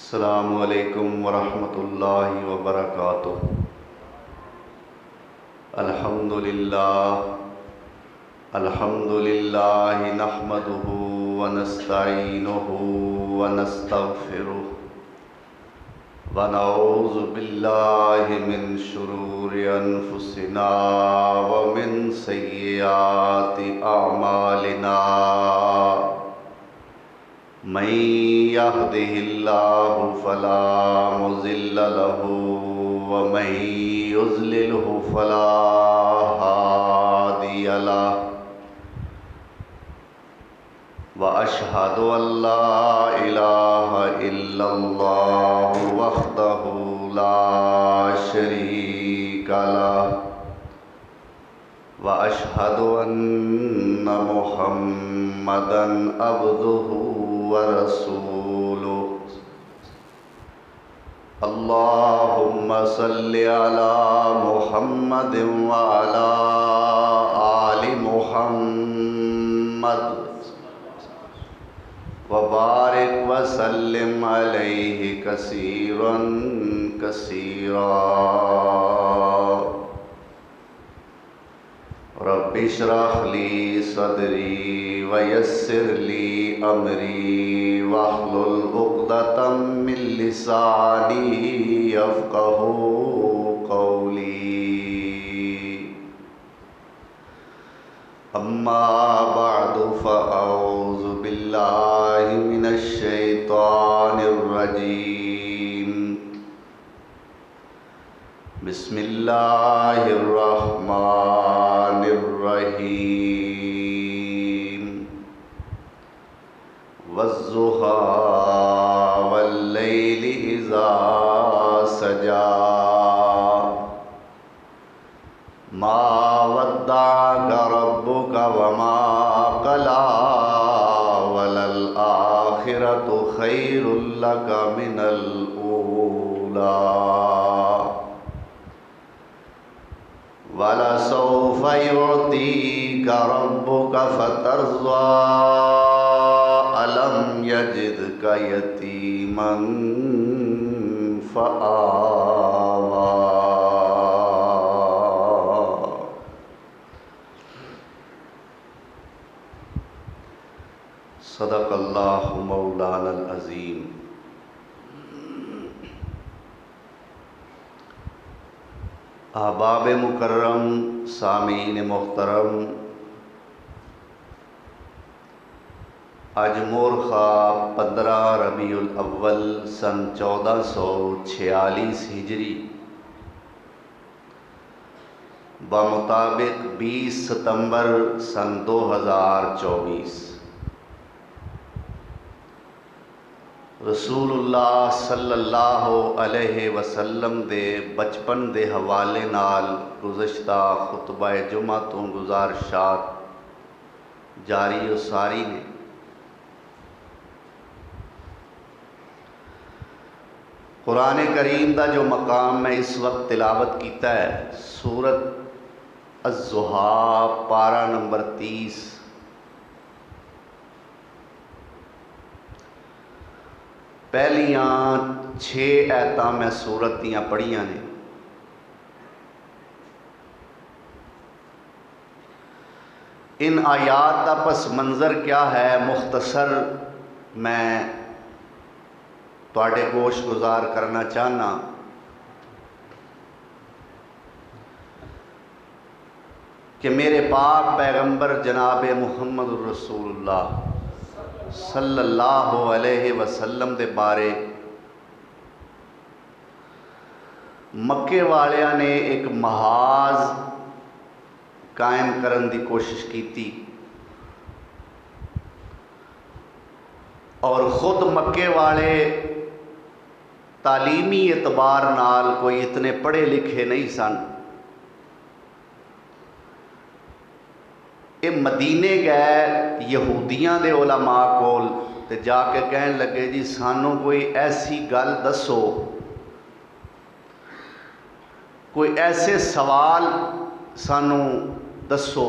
अस्सलामु अलैकुम वरहमतुल्लाहि वबरकातुह। अल्हम्दुलिल्लाह नहमदुहु व नस्तईनुहु व नस्तगफिरुह व नऊज़ु बिल्लाहि मिन शुरूरि अनफुसिना व मिन सय्यिआति अमालिना। मन यहदिहिल्लाहु फला मुज़िल्ल लहु व मन युज़्लिल्हु फला हादिय लहु व अशहदु अल्ला इलाहा इल्लल्लाहु वहदहु ला शरीक लहु व अशहदु अन्न मुहम्मदन अब्दुहु व रसूलुहु। अल्लाहुम्मा सल्लि अला मुहम्मदिन व अला आलि मुहम्मद व बारिक व सल्लिम अलैहि कसीरन कसीरा। रब्बि इश्रह ली सदरी व यस्सिर ली अमरी वहलुल उक़दतम मिन लिसानी यफ़क़हू क़ौली। अम्मा बअदु फ़अऊज़ु बिल्लाहि मिनश शैतानिर रजीम। बिस्मिल्लाहिर रहमानिर रहीम। वज़्ज़ुहा वल्लैलि इज़ा सजा मा वद्दअक रब्बुक वमा क़ला वलल आखिरतु खैरुल लक मिनल ऊला वलसौफ युअतीक रब्बुक फतर्ज़ा अलम यजिदक यतीमन फ़आवा। सदक़ल्लाहु मौलानल अज़ीम। अहबाब मुकर्रम, सामीन मोहतरम, आज मोरखा 15 रबीउल अव्वल सन 1446 हिजरी बमुताबिक 20 सितंबर सन 2024 रसूलुल्लाह सल्लल्लाहु अलैहि वसल्लम दे बचपन दे हवाले नाल गुज़श्ता खुतबा जुमा तो गुज़ारिशात जारी उसारी ने। कुरान करीम का जो मकाम मैं इस वक्त तिलावत किया है, सूरत अज़्ज़ुहा पारा नंबर 30। पहलियां 6 ऐतां मैं सूरत दियां पढ़ियां ने। इन आयात का पस मंज़र क्या है, मुख्तसर मैं तुहाडे गोश गुजार करना चाहना। कि मेरे पाक पैगंबर जनाब मुहम्मद रसूलुल्लाह सल्लल्लाहु अलैहि वसल्लम दे बारे मक्के वालियां ने एक महाज कायम करन दी कोशिश की और खुद मक्के वाले तालीमी एतबार नाल कोई इतने पढ़े लिखे नहीं सन। ये मदीने गए यहूदियां दे उलमा कोल ते जाके कहन लगे जी सानू कोई ऐसी गल दसो, कोई ऐसे सवाल सानू दसो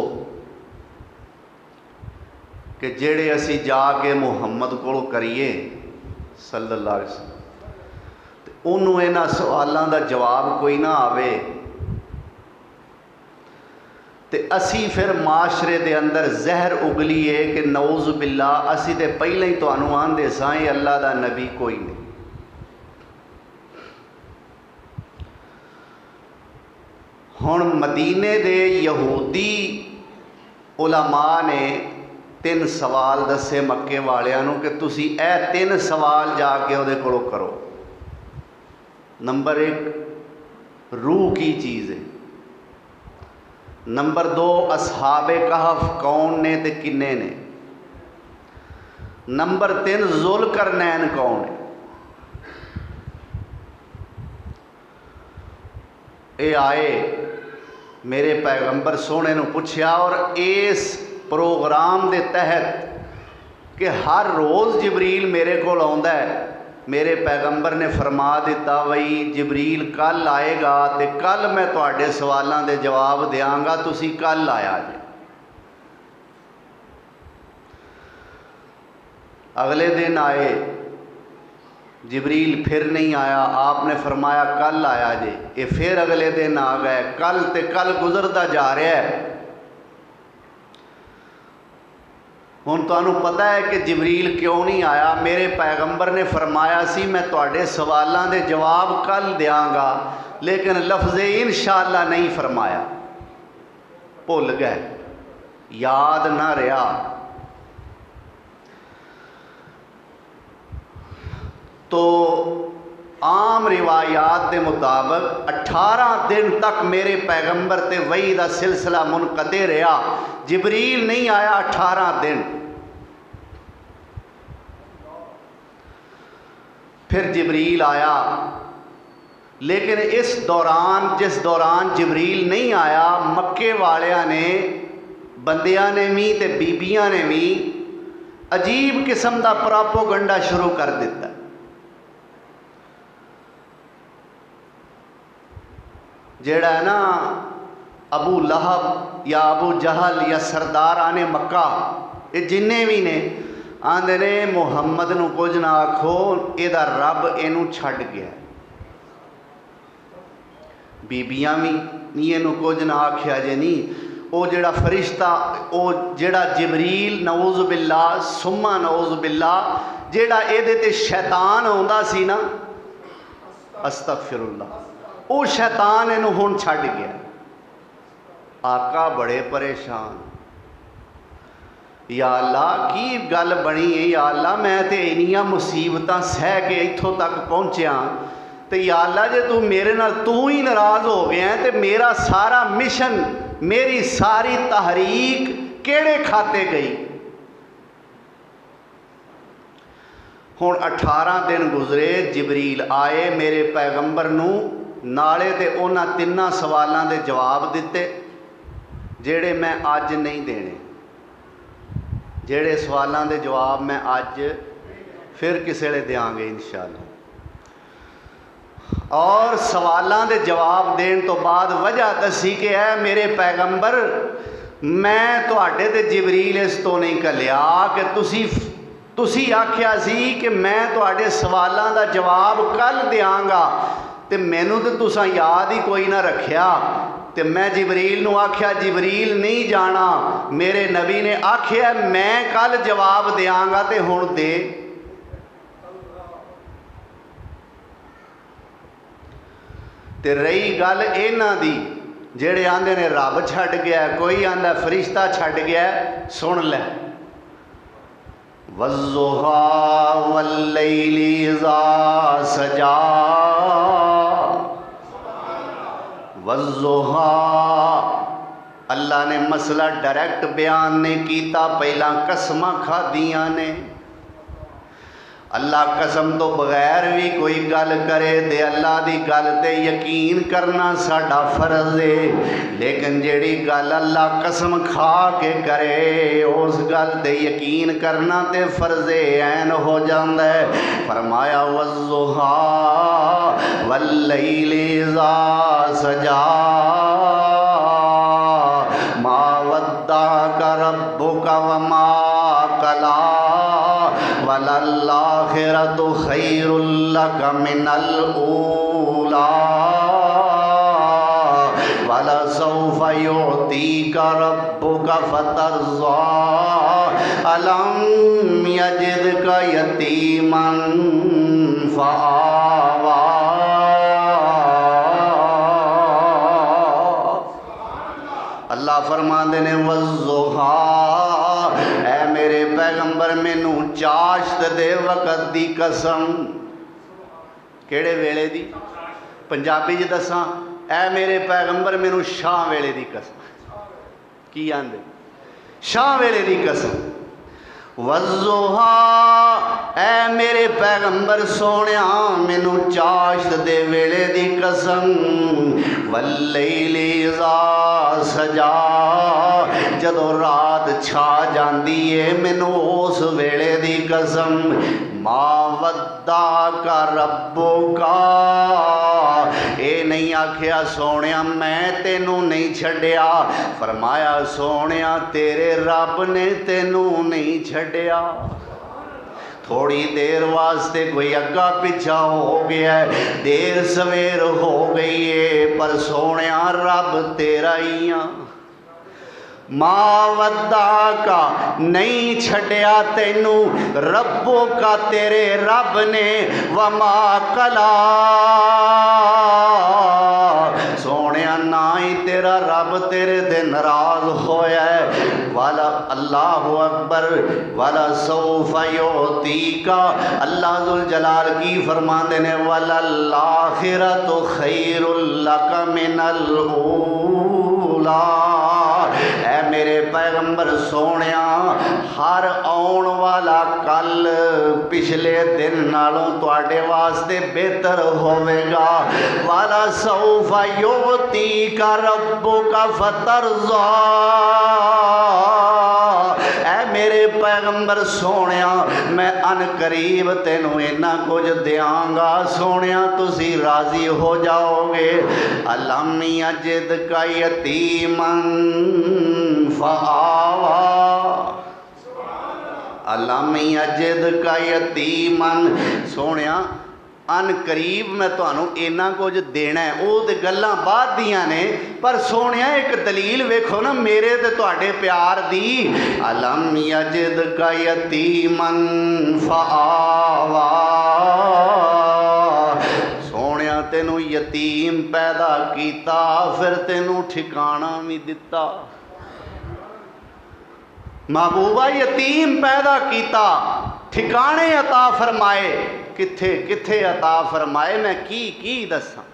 कि जेड़े असी जाके मुहम्मद को करिए सल्लल्लाहु अलैहि वसल्लम। ਉਹਨੂੰ ਇਹਨਾਂ ਸਵਾਲਾਂ ਦਾ ਜਵਾਬ ਕੋਈ ਨਾ ਆਵੇ ਤੇ ਅਸੀਂ ਫਿਰ ਮਾਸ਼ਰੇ ਦੇ ਅੰਦਰ ਜ਼ਹਿਰ ਉਗਲੀਏ ਕਿ ਨਊਜ਼ ਬਿल्ला ਅਸੀਂ ਤੇ ਪਹਿਲਾਂ ਹੀ ਤੁਹਾਨੂੰ ਆਂਦੇ ਸਾਂ ਇਹ ਅੱਲਾ ਦਾ ਨਬੀ ਕੋਈ ਨਹੀਂ। ਹੁਣ ਮਦੀਨੇ ਦੇ ਯਹੂਦੀ ਉਲਮਾ ਨੇ 3 ਸਵਾਲ ਦੱਸੇ ਮੱਕੇ ਵਾਲਿਆਂ ਨੂੰ ਕਿ ਤੁਸੀਂ ਇਹ 3 ਸਵਾਲ ਜਾ ਕੇ ਉਹਦੇ ਕੋਲੋਂ ਕਰੋ। नंबर 1 रूह की चीज़ है। नंबर 2 असहाबे कहफ कौन ने ते किन्ने ने। नंबर 3 जुल्करनैन कौन है। ये आए मेरे पैगंबर सोने नूं पुछया और इस प्रोग्राम के तहत कि हर रोज़ जबरील मेरे को आउंदा है, मेरे पैगंबर ने फरमा दिता वही जबरील कल आएगा तो कल मैं तुहाडे सवालों के जवाब देंगा, तुसी कल आया जे। अगले दिन आए जबरील फिर नहीं आया, आपने फरमाया कल आया जे। ये फिर अगले दिन आ गए, कल ते कल गुजरता जा रहा है। हुण तुहानूं पता है कि जबरील क्यों नहीं आया। मेरे पैगंबर ने फरमाया सी मैं तुहाडे सवालों के जवाब कल देंगा, लेकिन लफ्ज़े इंशाअल्लाह नहीं फरमाया, भुल गए, याद ना रहा। तो आम रिवायात के मुताबिक 18 दिन तक मेरे पैगंबर ते वही का सिलसिला मुनक़ते रहा, जबरील नहीं आया 18 दिन। फिर जबरील आया, लेकिन इस दौरान जिस दौरान जबरील नहीं आया मक्के वालियां ने बंदियां ने भी ते बीबियां ने भी अजीब किस्म का प्रोपोगंडा शुरू कर दिता। जेड़ा है ना अबू लहब या अबू जहल या सरदार आने मक्का, ये जिन्ने भी ने आंदे ने मुहम्मद नूं कुछ ना आखो, इहदा रब इनू छड्ड गया। बीबियां भी नहीं इनू कुछ ना आख्या जे नहीं। वो जेड़ा फरिश्ता वो जेड़ा जबरील नऊज़ बिल्ला सुम्मा नऊज़ बिल्ला जेड़ा इहदे ते शैतान आउंदा सी ना, अस्तगफिरुल्लाह, वो शैतान इनू हुण छड्ड गया। आका बड़े परेशान, या अल्लाह की गल बनी है, या अल्लाह मैं तो इन्नियां मुसीबतां सह के इत्थों तक पहुँचा, तो या अल्लाह जे तू मेरे नाल तू ही नाराज़ हो गया है तो मेरा सारा मिशन मेरी सारी तहरीक केड़े खाते गई। हुण 18 दिन गुजरे, जबरील आए मेरे पैगंबर नूं नाले ते उन्हां 3 सवालों के जवाब दिते जेड़े मैं अज नहीं देने। जेड़े सवालों के जवाब मैं अज फिर किसी वेले देंगे इंशाअल्लाह। और सवालों के जवाब देने तो बाद वजह दसी कि है मेरे पैगंबर मैं तुहाडे ते जबरील इस तो नहीं घलिया कि तुसी आख्या सी कि मैं तुहाडे सवालों का जवाब कल देंगा, तो मैनू तो तुसां याद ही कोई ना रखिया। तो मैं जबरील नूं आख्या जबरील नहीं जाना, मेरे नबी ने आख्या मैं कल जवाब देंगा तो हुण दे। तो रही गल इन्हां दी जेड़े आंदे ने रब छड्ड गया, कोई आंदा फरिश्ता छड्ड गया, सुन लै। वज़्ज़ुहा वल्लैलि इज़ा सजा, वज़्ज़ुहा अल्लाह ने मसला डायरैक्ट बयान नहीं किया, पहला कसमां खादियां ने। अल्लाह कसम तो बगैर भी कोई गल करे तो अल्लाह की गल ते यकीन करना साडा फर्ज है, लेकिन जेड़ी गल अल्लाह कसम खा के करे उस गल ते यकीन करना ते फर्ज ऐन हो जाता है। फरमाया वज़्ज़ुहा वल्लैलि इज़ा सजा मा वद्दाका रब्बुका वमा कला वलल्लाखिरतु खैरुल लक मिनल ऊला वलसौफ युअतीका रब्बुका फतरज़ा अलम यजिदका यतीमन फ़आवा। अल्लाह फरमाते ने वज़्ज़ुहा, ऐ मेरे पैगंबर मैनू चाश्त दे वक़्त दी कसम। केड़े वेले दी? पंजाबी च दसां, ऐ मेरे पैगंबर मैनू शाह वेले दी कसम। की आंदे? शाह वेले दी कसम। वज़्ज़ुहा, ऐ मेरे पैगंबर सोनिया मैनू चाश्त दे वेले दी कसम। वल्लैली इज़ा सजा, जदों रात छा जांदी है मैनू उस वेले दी कसम। मा वद्दाका रब्बुका, ये नहीं आखिया सोनिया मैं तेनू नहीं छड्डिया, फरमाया सोनिया तेरे रब ने तेनू नहीं छड्डिया। थोड़ी देर वास्ते कोई अग्गा पिछा हो गया है, देर सवेर हो गई है, पर सोनिया रब तेरा ही आ। माँ वद्दा का नहीं छड्या तेनू रब्बो का तेरे रब ने, वमा कला सोने ना ही तेरा रब तेरे ते नाराज होया है। वाला अल्लाह अकबर वाला सौफा युअतीका, अल्लाह जुल जलाल की फरमाते ने वलल आखिरतु खैरुल लक मिनल ऊला। ऐ मेरे पैगंबर सोनिया हर आउण वाला कल पिछले दिन नालों तुहाडे वास्ते बेहतर होवेगा। वाला सौफा युअतीका रब्बुका फतरज़ा, ऐ मेरे पैगंबर सोनिया मैं अन करीब तेनू इन्ना कुछ देंगा सोनिया तुसी राजी हो जाओगे। अलम यजिदका यतीमन फ़आवा, अलम यजिदका यतीमन सोनिया अन करीब मैं तुहानू इन्ना कुछ देना है। वो तो गल्लां बाद दियां ने, पर सोनिया एक दलील वेखो ना मेरे ते तुहाडे प्यार दी। अलम यजिदका यतीमन फ़आवा, सोनिया तेनू यतीम पैदा कीता फिर तेनू ठिकाना भी दिता। महबूबा यतीम पैदा कीता ठिकाने अता फरमाए, किथे किथे अता फरमाए मैं की दसां।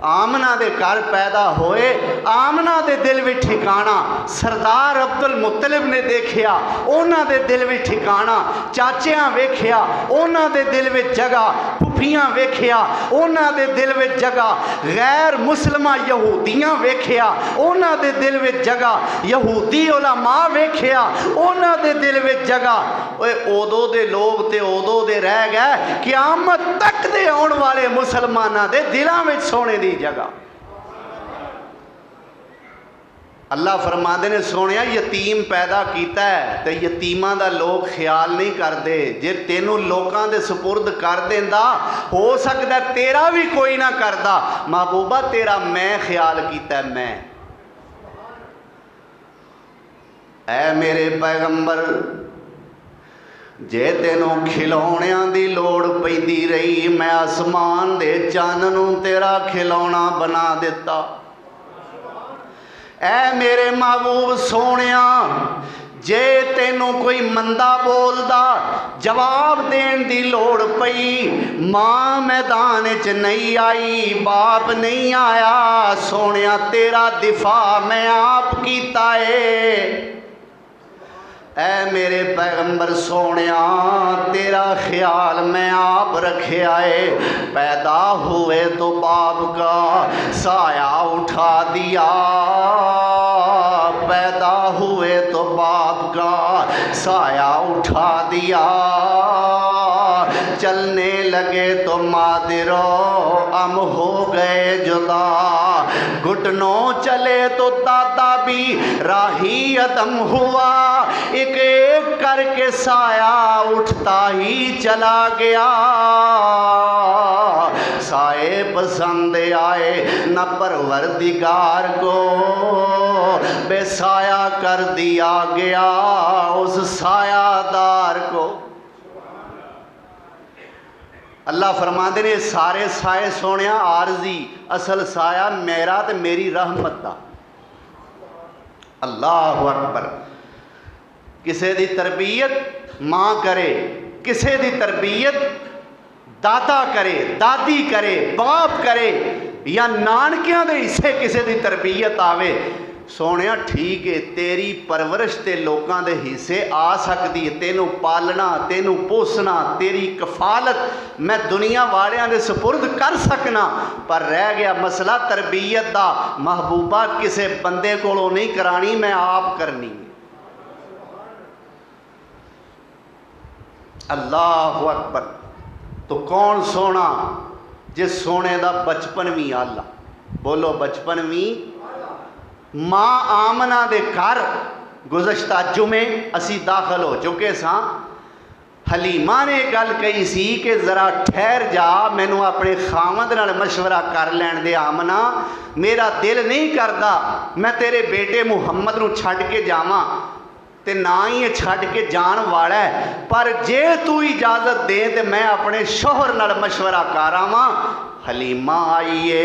आमना दे घर पैदा होए, आमना दे दिल में ठिकाना सरदार अब्दुल मुत्तलिब ने देखिया, उन्हां दे दिल में ठिकाना चाचियां वेखिया, उन्हां दे दिल में जगह फुफियां वेखिया, उन्हां दे दिल में जगह गैर मुसलमा यहूदियां वेखिया, उन्हां दे दिल में जगह यहूदी उलमा वेखिया, उन्हां दे दिल में जगह ओए उदों दे लोग ते उदों दे रह गए, क़यामत तक दे आउण वाले मुसलमानां दे दिलां विच सोने दी जगह। अल्लाह फरमाते ने सोनिया यतीम पैदा किया है तो यतीमां दा लोग ख्याल नहीं करते। जे तेनू लोकां दे सुपुर्द कर देंदा हो सकता तेरा भी कोई ना करदा। महबूबा तेरा मैं ख्याल किया मैं। ऐ मेरे पैगंबर जे तेनों खिलौणियां दी लोड़ पैंदी रही, मैं आसमान दे चन्न नूं तेरा खिलौना बना दिता। ऐ मेरे महबूब सोनिया जे तेनों कोई मंदा बोलदा जवाब देन दी लोड़ पई, मां मैदान च नहीं आई, बाप नहीं आया, सोनिया तेरा दिफा मैं आप कीता है। ऐ मेरे पैगंबर सोनिया तेरा ख्याल मैं आप रखा है। पैदा हुए तो बाप का साया उठा दिया, पैदा हुए तो बाप का साया उठा दिया, चलने लगे तो मादिरो हम हो गए जुदा। घुटनों चले तो दादा भी राही अदम हुआ। एक एक करके साया उठता ही चला गया। साए पसंद आए न परवरदिगार को, बेसाया कर दिया गया उस सायादार को। अल्लाह फरमाते ने सारे साए सोने आरजी, असल साया मेरा ते मेरी रहमत दा। अल्लाह अकबर। किसे दी तरबियत माँ करे, किसे दी तरबियत दादा करे, दादी करे, बाप करे, या नानकियां दे हिस्से किसे दी तरबियत आवे। सोने ठीक है, तेरी परवरिश ते लोगों के हिस्से आ सकती है, तेनों पालना, तेनों पोसना, तेरी कफालत मैं दुनिया वालियां दे सुपुर्द कर सकना, पर रह गया मसला तरबियत दा। महबूबा किसे बंदे कोलों नहीं करानी, मैं आप करनी है। अल्लाह अकबर। तो कौन सोना जिस सोने दा बचपन भी आला। बोलो बचपन भी। माँ आमना दे घर गुज़श्ता जुमे असी दाखिल हो चुके सां। हलीमा ने गल कही सी कि ज़रा ठहर जा, मैनू अपने खामद नाल मशवरा कर लैण दे आमना, मेरा दिल नहीं करता मैं तेरे बेटे मुहम्मद नू छड्ड के जावां, ते ना ही छड्ड के जान वाला है, पर जे तू इजाज़त दे तो मैं अपने शोहर नाल मशवरा कर आवां। हलीमा आईए,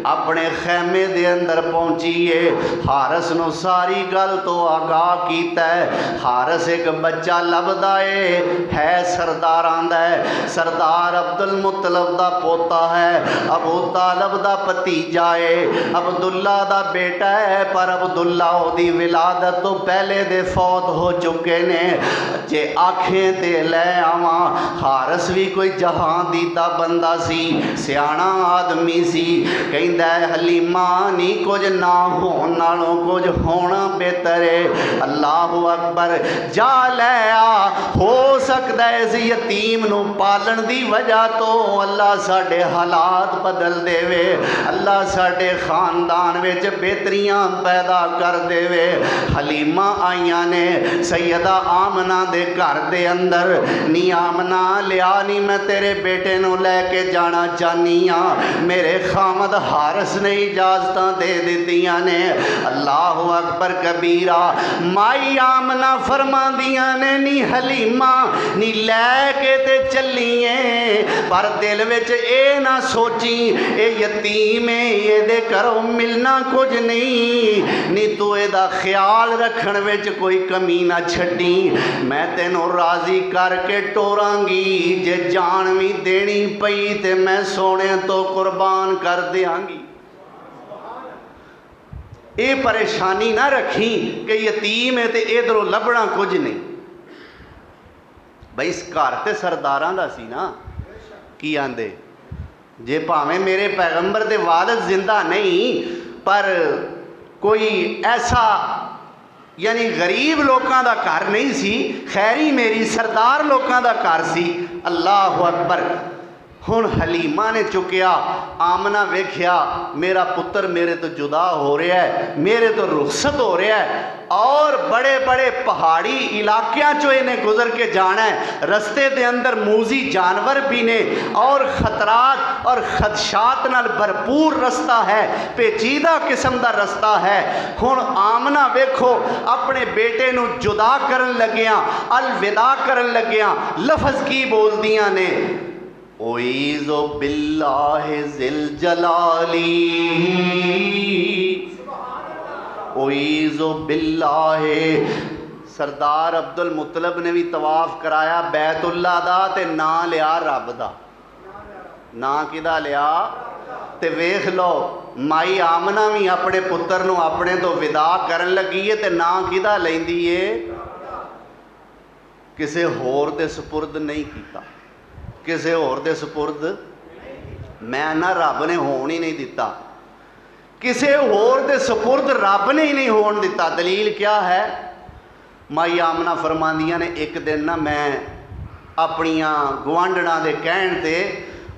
अपने खैमे दे अंदर पहुंचीए, हारस नू सारी गल तो आगाह कीता है। हारस एक बच्चा लभदा है सरदारां दा है, सरदार अब्दुल मुतलब दा पोता है, अबू तालब दा भतीजा है, अब्दुल्ला दा बेटा है, पर अब्दुल्ला ओदी विलादत तो पहले दे फौत हो चुके ने। जे आखें ते लै आवां, हारस भी कोई जहां दीदा बंदा सी, सियाणा आदमी सी। कहंदा हलीमा नी कुछ ना होण नालों कुछ होना बेहतर है। अल्लाह अकबर। जा लै आ, हो सकदा है इस यतीम नू पालन दी वजह तो अल्लाह साडे हालात बदल देवे, अल्लाह साडे खानदान विच बेहतरियां पैदा कर देवे। हलीमा आईयां ने सैयदा आमना दे घर दे अंदर। नी आमना लिया नी, मैं तेरे बेटे नू लैके जाना चाहनी हाँ, मेरे खामद हारस ने इजाजत दे दित्तियां ने। अल्लाह अकबर कबीरा। माई आमना फरमांदियां ने नी हलीमा नी लैके ते चलीए, पर दिल विच ए ना सोची ए यतीम है, एदे घरों मिलना कुछ नहीं, नी तू एदा ख्याल रखण विच कोई कमी ना छड्डी, मैं तेनों राजी करके टोरांगी, जे जान भी देनी पई ते मैं सोने तो कुर्बान कर देंगी। ये परेशानी ना रखी कि यतीम है तो इधरों लभना कुछ नहीं। भाई इस घर तो सरदारां दा सी ना, की आंदे जे भावें मेरे पैगंबर दे वालिद जिंदा नहीं, पर कोई ऐसा यानी गरीब लोगों का घर नहीं सी, खैरी मेरी सरदार लोगों का घर सी। अल्लाह अकबर। हुण हलीमा ने चुकिया, आमना वेख्या मेरा पुत्र मेरे तो जुदा हो रहा है, मेरे तो रुखसत हो रहा है, और बड़े बड़े पहाड़ी इलाकों चो इन्हें गुजर के जाना है, रस्ते के अंदर मूजी जानवर भी ने, और खतरात और खदशात नाल भरपूर रस्ता है, पेचीदा किस्म का रस्ता है। हुण आमना वेखो अपने बेटे नू जुदा करन लगिया, अलविदा करन लगिया, लफज की बोलदियां ने, ओईज़ो बिल्लाहि ज़िल जलाली, ओईज़ो बिल्लाहि। सरदार अब्दुल मुतलब ने भी तवाफ कराया बैतुल्ला दा, ते ना लिया रब दा, ना किदा लिया। ते वेख लो माई आमना भी अपने पुत्र नू अपने तो विदा करन लगी है, ते ना किदा लैंदी है, किसे होर दे सुपुर्द नहीं कीता, किसे होर दे सुपुर्द मैं ना रब ने होण ही नहीं दिता, किसे होर दे सुपुर्द रब ने ही नहीं होण दिता। दलील क्या है? माई आमना फरमांदियां ने एक दिन ना मैं ਆਪਣੀਆਂ ਗੁਆਂਢਣਾਂ ਦੇ ਕਹਿਣ ਤੇ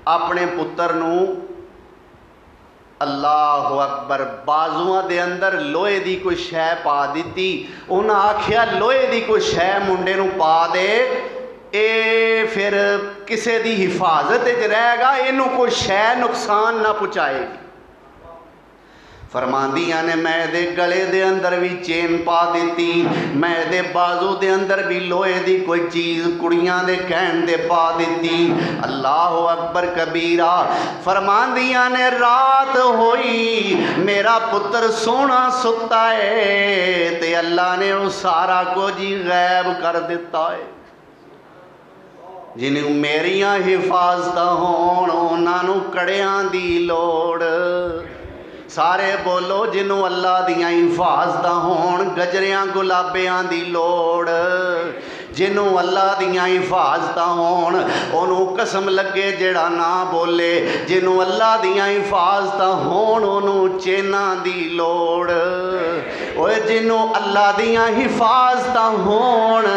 ਆਪਣੇ ਪੁੱਤਰ ਨੂੰ अल्लाह अकबर बाजुआं दे अंदर लोहे की कोई शै पा दी। उन्हें आख्या लोहे की कोई शै मुंडे नूं पा दे, ये फिर किसी की हिफाजत रहेगा, इनू कोई शै नुकसान ना पहुँचाएगी। फरमांदियां ने मैं दे गले दे अंदर भी चेन पा दी, मैं दे बाजू दे अंदर भी लोहे की कोई चीज़ कुड़ियां दे कहण दे पा दी। अल्लाह अकबर कबीरा। फरमांदियां ने रात होई, मेरा पुत्र सोना सुता है ते अल्लाह ने वो सारा कुछ ही गैब कर दिता है। जिन्हों मेरिया हिफाजत होण उन्होंने कड़ियां दी लोड़। सारे बोलो जिन्हों अल्लाह दियां हिफाजत होण गजरियां गुलाबियां दी लोड़। जिन्हों अल्लाह दियां हिफाजत होण उन्हों कसम लगे जेड़ा ना बोले। जिन्हों अल्लाह दियां हिफाजत होण उन्हों चेना दी लोड़। ओए जिन्हों अल्लाह दियां हिफाजत होण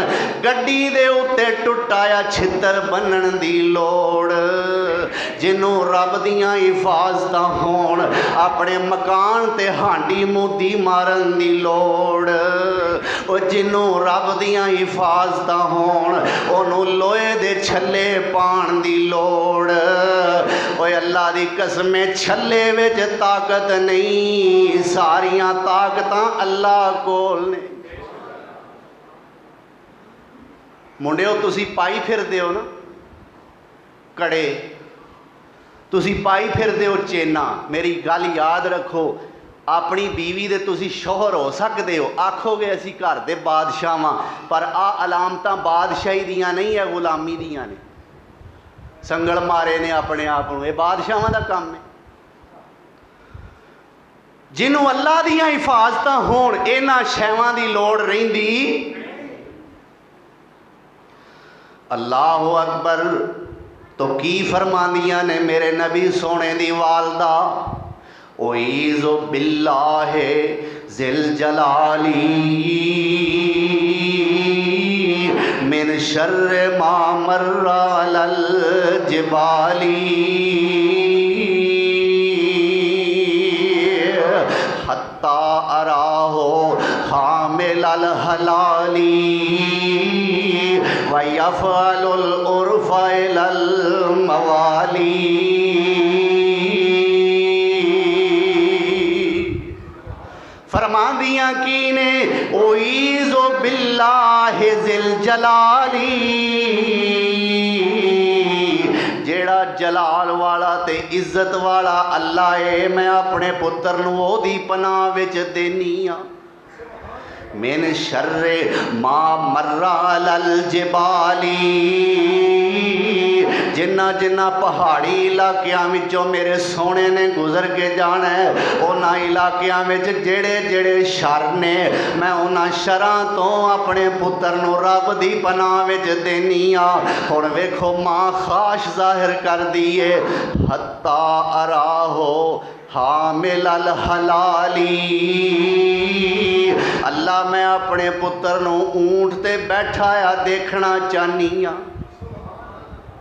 गड्डी दे उत्ते टुटाया छितर बनन दी लोड़। जिन्हों रब दियां हिफाजत होण अपने मकान ते हांडी मूदी मारन दी लोड़। ओए जिन्हों रब दियां हिफाजत होण उन्हों लोहे दे छल्ले पाण दी लोड़। ओए अल्लाह दी कसमे छल्ले विच ताकत नहीं, सारियां ताकतां अल्लाह कोल ने। मुंडिओ तुसी पाई फिरदे हो ना कड़े, तुसी पाई फिरदे हो चेना। मेरी गल याद रखो, अपनी बीवी दे तुसी शोहर हो सकते हो, आखोगे असी घर दे बादशाह वां, पर आ अलामतां बादशाही दियां नहीं है, गुलामी दियां ने। संगल मारे ने अपने आप नूं, ये बादशाहां दा काम है। जिन्हों अल्लाह दियां हिफाजतां होण इन्हां शैवां दी लोड़ रहिंदी। अल्लाह अकबर। तो की फरमांदियां ने मेरे नबी सोने दी वालदा, ओईज़ो बिल्लाह ज़िल जलाली मिन शर्र मा मर्रा अलल जिबाली हत्ता अराहो हामिल अल हलाली व यफ़अलुल उर्फ़ इलल मवाली। फरमांदियां की ने ओईज़ो बिल्लाह ज़िल जलाली, जेड़ा जलाल वाला ते इज्जत वाला अल्लाह है, मैं अपने पुत्र नूं ओदी पनाह विच देनी आ। मिन शर्रे मा मर्रा अलल जिबाली, जिन्ना जिन्ना पहाड़ी इलाकियां विचों मेरे सोने ने गुजर के जाना है, उन्हां इलाकियां विच जेड़े जेड़े शर ने मैं उन्हां शरां तो अपने पुत्र नूं रब दी पनाह विच देनी आ। हुण वेखो मां खाश जाहिर कर दी है, हत्ता अराहो हामिल अल हलाली। अल्लाह मैं अपने पुत्र नूं ऊंट ते बैठा आ देखना चाहनी आ।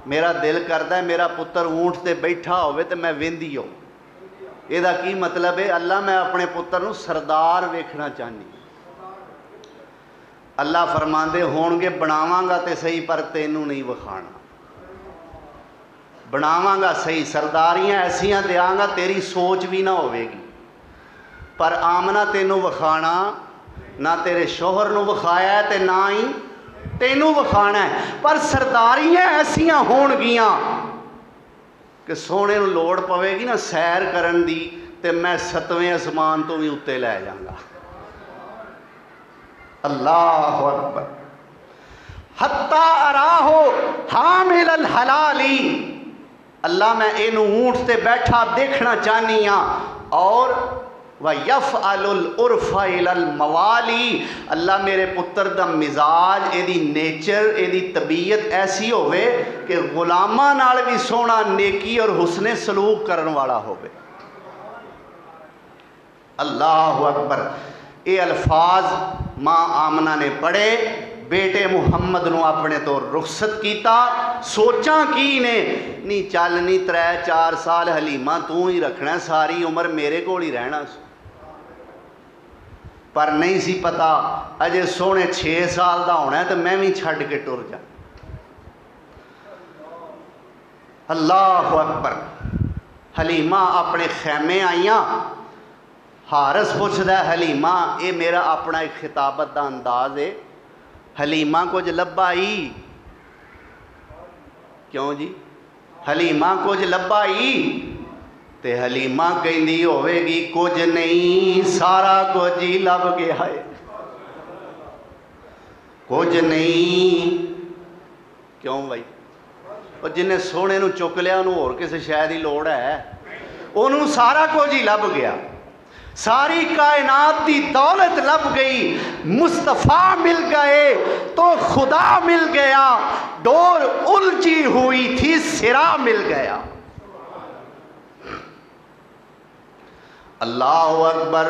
मेरा दिल करता है मेरा पुत्र ऊंट ते बैठा होवे ते मैं वेंदी हो। ਇਹਦਾ की मतलब है? अल्लाह मैं अपने पुत्र नूं सरदार वेखना चाहनी। अल्लाह फरमांदे होणगे बनावांगा ते सही पर तेनू नहीं विखाना। बनावांगा सही, सरदारियां ऐसियां देंगा तेरी सोच भी ना होवेगी, पर आमना तेनू विखाना ना तेरे शोहर नूं विखाया है ते ना ही तेनू विखाना है। पर सरदारियां ऐसियां होणगियां कि सोने नूं लोड़ पवेगी ना सैर करन दी ते मैं 7वें आसमान तो भी उत्ते लै जांगा। अल्लाह अकबर। हत्ता अराहो हामिल अल हलाली, अल्लाह मैं इनू ऊंट से बैठा देखना चाहनी हाँ। और व यफ़अलुल उर्फ़ इलल मवाली, अल्लाह मेरे पुत्र दा मिजाज, एदी नेचर, एदी तबीयत ऐसी होवे कि गुलामां नाल भी सोहना नेकी और हुस्ने सलूक करन वाला होवे। अल्लाह अकबर। ये अल्फाज माँ आमना ने पढ़े, बेटे मुहम्मद नूं अपने तो रुखसत किया। सोचा की ने, नहीं चल नहीं 3-4 साल हलीमा तू ही रखना, सारी उम्र मेरे कोल ही रहना। पर नहीं सी पता अजे सोहने 6 साल का होना तो मैं भी छड़ के टुर जा। अल्लाह अकबर। हलीमा अपने खैमे आईयां, हारस पुछदा हलीमा, ये मेरा अपना एक खिताबत का अंदाज है, हलीमा कुछ लब्भा ही? क्यों जी? हलीमा कुछ लब्भा ही? ते हलीमा कहती होवेगी कुछ नहीं, सारा कुछ ही लभ गया है। कुछ नहीं क्यों भाई? और जिन्हें सोने नूं चुक लिया उन्होंने होर किसी शय की लोड़ है? उन्होंने सारा कुछ ही लभ गया, सारी कायनात की दौलत लभ गई, मुस्तफ़ा मिल गए तो खुदा मिल गया, डोर उलझी हुई थी सिरा मिल गया। अल्लाह अकबर।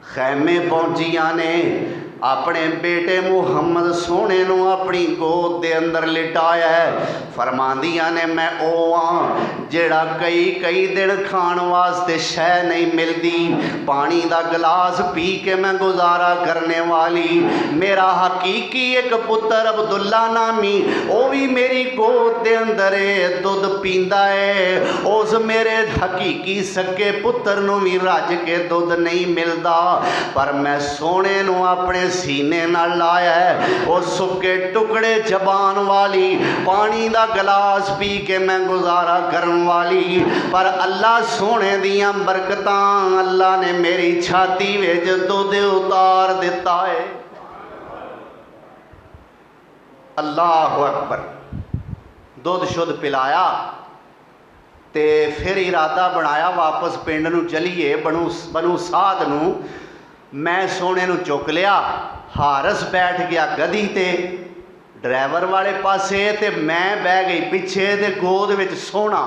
खैमे पहुंचिया ने अपने बेटे मुहम्मद सोने नूं अपनी गोद दे अंदर लिटाया है। फरमांदियां ने मैं ओ हाँ जेड़ा कई दिन खाण वास्ते शह नहीं मिलती, पानी का गिलास पी के मैं गुजारा करने वाली। मेरा हकीकी एक पुत्र अब्दुल्ला नामी, वो भी मेरी गोद दे अंदर दुध पींदा है। उस मेरे हकीकी सके पुत्र नूं भी रज के दुध नहीं मिलता, पर मैं सोने नूं अपने सीने नाल लाया है। वो सुके टुकड़े जबान वाली, पानी का गिलास पी के मैं गुजारा करन वाली। पर अल्लाह सोने दियां बरकतां, अल्लाह ने मेरी छाती विच दुध उतार दिता है। अल्लाह अकबर। दुध शुद्ध पिलाया ते फिर इरादा बनाया वापस पिंड नूं चलीए। बनू साध नूं मैं सोने नूं चुक लिया, हारस बैठ गया गधी ते ड्राइवर वाले पासे ते मैं बह गई पिछे ते गोद विच सोना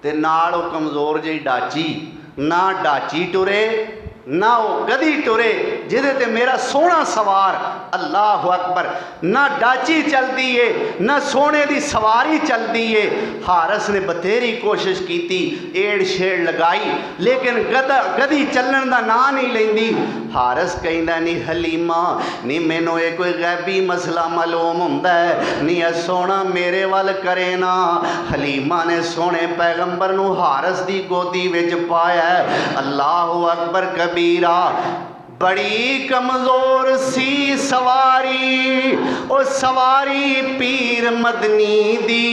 ते नाल वो कमज़ोर जी डाची। ना डाची टुरे ना वो गधी टुरे जिदे ते मेरा सोना सवार। अल्लाह अकबर। ना डाची चलती है ना सोने की सवारी चलती है। हारस ने बथेरी कोशिश की, एड़ छेड़ लगाई, लेकिन गधी चलने का नाम नहीं लेंदी। हारस कहता नहीं हलीमा नहीं मैनू ये कोई गैबी मसला मालूम होंदा है, नहीं है सोना मेरे वाल करे ना। हलीमा ने सोने पैगंबर नू हारस की गोदी विच पाया। अल्लाह अकबर कबीरा। बड़ी कमज़ोर सी सवारी, ओ सवारी पीर मदनी दी।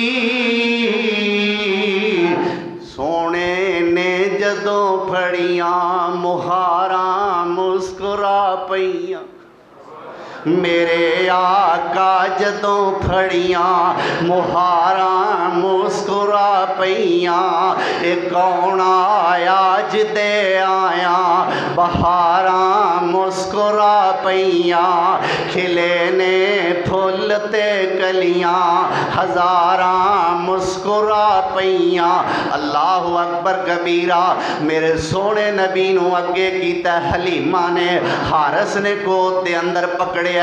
सोने ने जदों फड़ियां मुहारा मुस्कुरा पईयां, मेरे आका जदों फड़ियां मुहारा मुस्कुरा पईयां। ए कौन आया जिदे आया बहारा मुस्कुरा पईयां। खिले ने फुल ते कलियां हजारा मुस्कुरा पईयां। अल्लाह अकबर कबीरा। मेरे सोने नबी नू अगे कीता हलीमा ने। हारस ने गोद दे अंदर पकड़े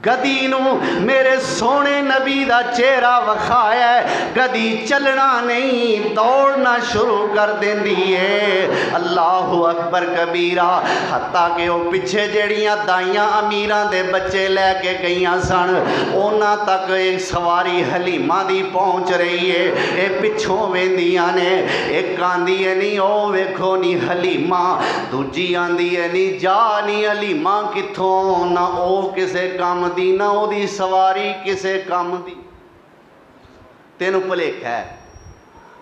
गधी नू मेरे सोने नबी का चेहरा वखाया। गधी चलना नहीं दौड़ना शुरू कर देंदी है। अल्लाह अकबर कबीरा। हत्ता कि वो पिछे जड़ियाँ दाइयाँ अमीरां दे बच्चे लैके गई सन, उन्हां तक एक सवारी हलीमा दी पहुँच रही है। ये पिछों वेंदियां ने, एक आंदी है नहीं ओ वेखो नी हलीमा, दूजी आंदी है नहीं जा नी हलीमा कित्थों, ना ओ किसे काम दी ना ओदी सवारी किसे काम दी। तेनू भुलेखा है।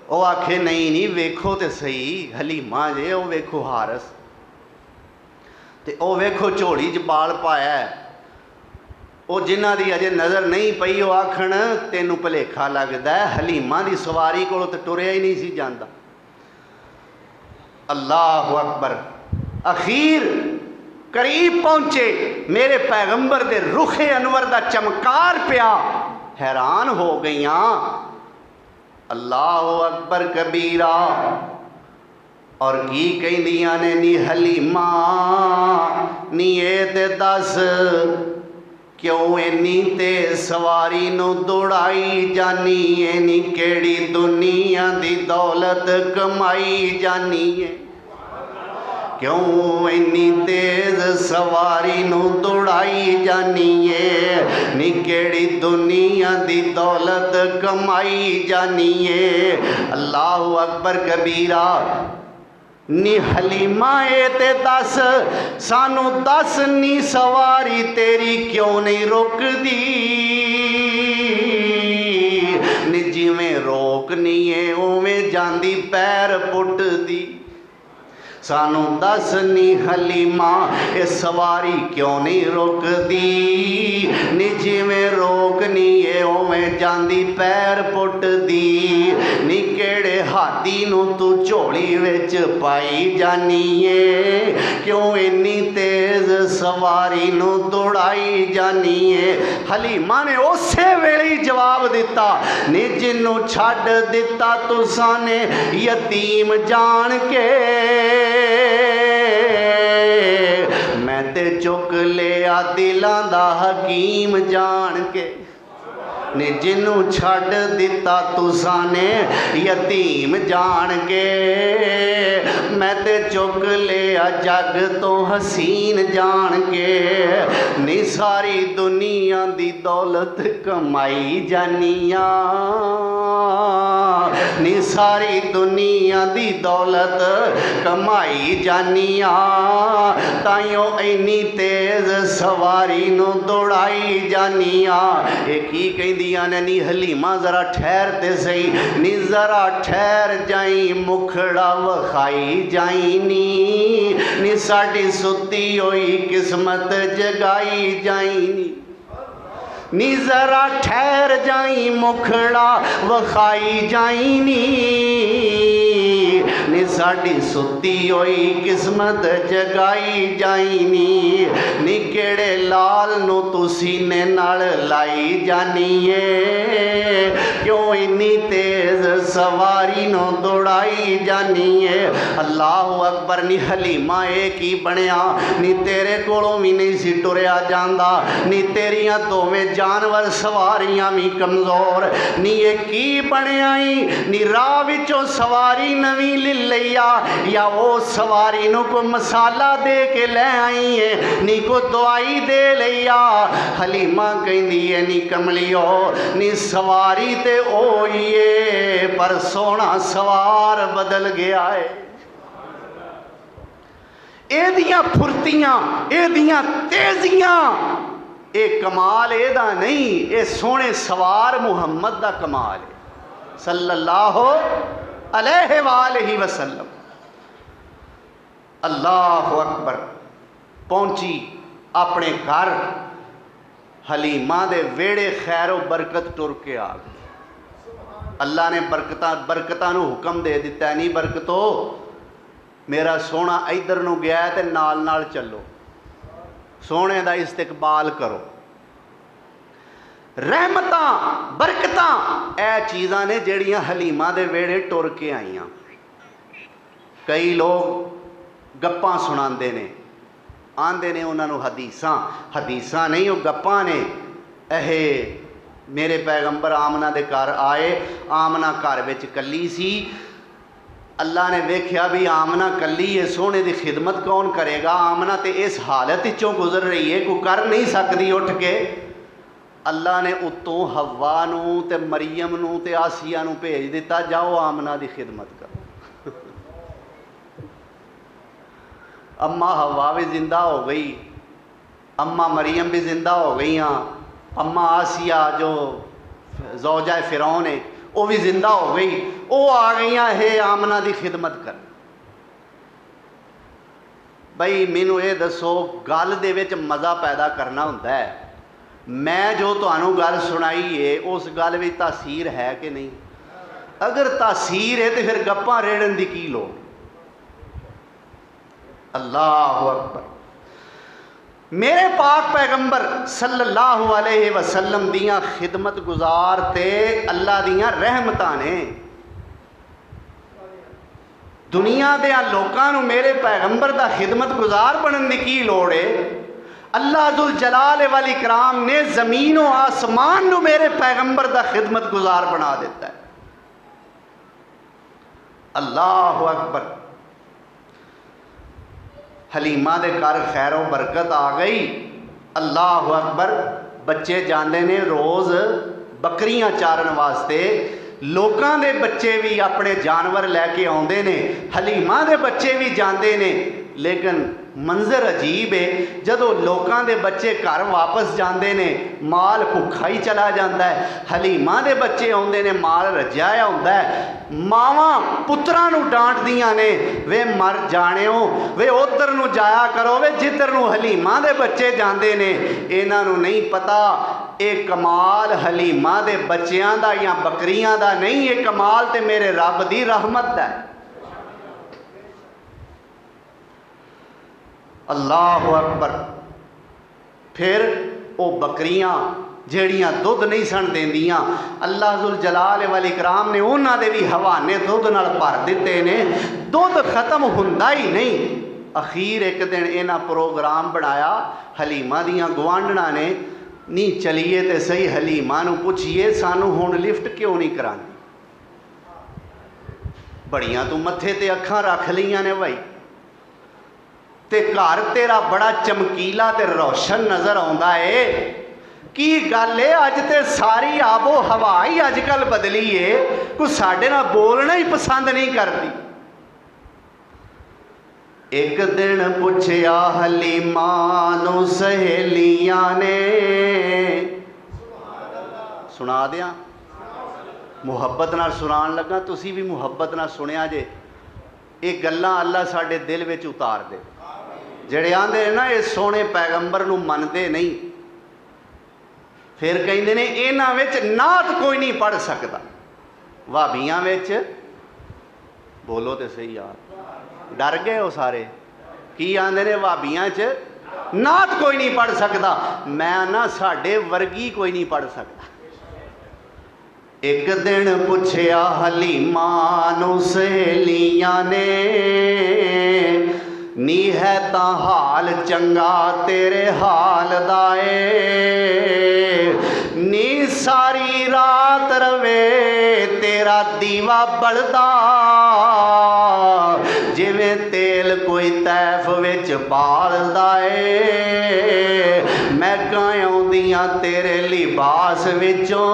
वो आखे नहीं नहीं वेखो तो सही हलीमा जे, वो वेखो हारस ते ओ वेखो झोली च बाल पाया। वो जिन्हां दी अजे नज़र नहीं पई वो आखण तेनू भुलेखा लगदा है हलीमा दी सवारी कोलों तो टुरिया ही नहीं सी जांदा। अल्लाह अकबर। अखीर करीब पहुंचे, मेरे पैगंबर दे रुखे अनवर दा चमकार पिया, हैरान हो गईयां। अल्लाह अकबर कबीरा। और की कहिंदियां ने नी हलीमा नी ए ते दस क्यों इन्नी ते सवारी नू दौड़ाई जानी है नी केड़ी दुनिया दी दौलत कमाई जानी है क्यों इन्नी तेज सवारी नू दौड़ाई जानी है नी केड़ी दुनिया दी दौलत कमाई जानी है। अल्लाहु अकबर कबीरा नी हलीमा ए ते दस सानू दस नी सवारी तेरी क्यों नहीं रुकदी नी जिवें रोकनी है उवें जांदी पैर पुटदी सानू दस नी हलीमा ये सवारी क्यों नहीं रुकदी नी जिवें रोकनी है उवें जांदी पैर पुटदी नी केड़े हाथी नू तू झोली विच पाई जानी है क्यों इन्नी तेज सवारी नू दौड़ाई जानी है। हलीमा ने उसे वेले ही जवाब दिता नी जिन्नू छड्ड दिता तुसां ने यतीम जान के मैं ते चुक लिया दिलां दा हकीम जान के ने जिन्नू छड्ड दिता तुसां ने यतीम जान के मैं ते चुक लिया जग तो हसीन जान के नी सारी दुनिया दी दौलत कमाई जानिया नी सारी दुनिया दी दौलत कमाई जानिया ताइयों इन्नी तेज सवारी नू दौड़ाई जानिया। एक ही कहदियां ने नी हलीमा जरा ठहर ते सही नी जरा ठहर जाई मुखड़ा वखाई जाई नी साडी सुती होई किस्मत जगाई जाई नी जरा ठहर जाई मुखड़ा वखाई जाई नी साडी सुती होई किस्मत जगाई जाई नी केड़े लाल नू तू सीने नाल लाई जानी है क्यों इन्नी तेज सवारी नू दौड़ाई जानी है। अल्लाहु अकबर नी हलीमा ए की बनया नी तेरे कोलों भी नहीं सी टुरिया जांदा नी तेरियां दोवें जानवर सवारियां भी कमज़ोर नी ये की बनया नी राह विचों सवारी नवीं ले लईया या वो सवारी नू कोई मसाला दे के ले आई है नी को दवाई दे लिया। हलीमा कहंदी है नी कमलियो नी सवारी ते ओही है पर सोना सवार बदल गया है एदियां फुर्तियां एदियां तेजियां ए कमाल एदा नहीं ए सोने सवार मुहम्मद दा कमाल है सल्लल्लाहु अलैहि वसल्लम। अल्लाहु अकबर पहुंची अपने घर हलीमा दे वेड़े खैरो बरकत टुर के आ गई। अल्लाह ने बरकतां नू हुक्म दे दिता नहीं बरकतो मेरा सोना इधर नू गया ते नाल नाल चलो सोने दा इस्तिकबाल करो। रहमतां बरकतां ए चीज़ां ने जड़ियां हलीमा दे वेड़े टुर के आईयां। कई लोग गप्पां सुनाते ने आंदे ने उन्होंने हदीसां नहीं वो गप्पां ने। मेरे पैगंबर आमना दे घर आए आमना घर विच कली सी अल्लाह ने वेख्या भी आमना कली है सोने की खिदमत कौन करेगा आमना तो इस हालत चों गुजर रही है कोई कर नहीं सकती उठ के। अल्लाह ने उत्तों हवा नूं ते मरियम नूं ते आसिया नूं भेज दिता जाओ आमना की खिदमत करो। अम्मा हवा भी जिंदा हो गई अम्मा मरियम भी जिंदा हो गई अम्मा आसिया जो ज़ौजा फिरौन है वो भी जिंदा हो गई वो आ गई है आमना की खिदमत कर। बई मैनू ये दसो गल दे विच मज़ा पैदा करना हुंदा है। मैं जो तुहानू गल सुनाई है उस गल में तासीर है कि नहीं अगर तासीर है तो फिर गप्पां रेड़न की की लोड़। अल्लाहु अकबर मेरे पाक पैगंबर सल्लल्लाहु अलैहि वसल्लम दियां खिदमत गुजार ते अल्लाह दियां रहमतां ने दुनिया दे लोकां नूं मेरे पैगंबर दा खिदमत गुजार बनन दी की लोड़ है? अल्लाह जुल जलाल वल इकराम ने ज़मीनों आसमान नूं मेरे पैगंबर दा खिदमत गुजार बना दिता है। अल्लाह अकबर। हलीमा दे घर खैरो बरकत आ गई। अल्लाह अकबर। बच्चे जाते ने रोज़ बकरियां चारन वास्ते, लोकां दे बच्चे भी अपने जानवर लैके आउंदे ने, हलीमा दे बच्चे भी जाते ने। लेकिन मंजर अजीब है, जदों लोकां दे बच्चे घर वापस जाते ने माल भुखा ही चला जाता है, हलीमा दे बच्चे आउंदे ने माल रज्या होंदा है। मावां पुत्रां नूं डांटदियां ने, वे मर जाणिओ, वे उधर नूं जाया करो, वे जिधर नूं हलीमा दे बच्चे जाते ने। इन्हां नूं नहीं पता ये कमाल हलीमा दे बच्चियां दा या बकरियां दा नहीं, ये कमाल ते मेरे रब दी रहमत है। अल्लाह अकबर। फिर वो बकरियां ਜਿਹੜੀਆਂ ਦੁੱਧ नहीं सन देंदियां, अल्लाह जुल जलाल वल इकराम ने उन्हां दे भी हवाने दुੱਧ नाल भर दिते ने, दुੱਧ खत्म हुंदा ही नहीं। अखीर एक दिन इन्हां प्रोग्राम बनाया हलीमा दियां गुआंढणा ने, नी चलीए तो सही हलीमा नूं पुछीए सानू हुण लिफ्ट क्यों नहीं करांदी, बड़ियां तू मत्थे ते अखां रख लईआं ने भाई, ते घर तेरा बड़ा चमकीला ते रोशन नज़र आउंदा है, की गल है अज ते सारी आबो हवा ही अजकल बदली है, कोई साडे नाल बोलना ही पसंद नहीं करती। एक दिन पुछया हलीमा नूं सहेलियां ने, सुना दियां मुहब्बत नाल सुनान लगा, तुसी भी मुहब्बत नाल सुनिया जे। ये गल्लां अल्लाह साडे दिल विच उतार दे। ਜਿਹੜੇ आंदे ना ये सोने पैगंबर नूं मनदे नहीं, फिर कहिंदे ने इन्हां विच नात कोई नहीं पढ़ सकता। भाबियां विच बोलो तो सही यार, डर गए हो सारे, की आंदे ने भाबियां च नात कोई नहीं पढ़ सकता। मैं ना साडे वर्गी कोई नहीं पढ़ सकता। एक दिन पुछया हलीमा नूं सहेलियां ने, नी है तां हाल चंगा तेरे हाल दा ए, नी सारी रात रवे तेरा दीवा बलदा, जिवें तेल कोई तैफ विच बालदा ए, महकां आउंदियां तेरे लिबास विचों,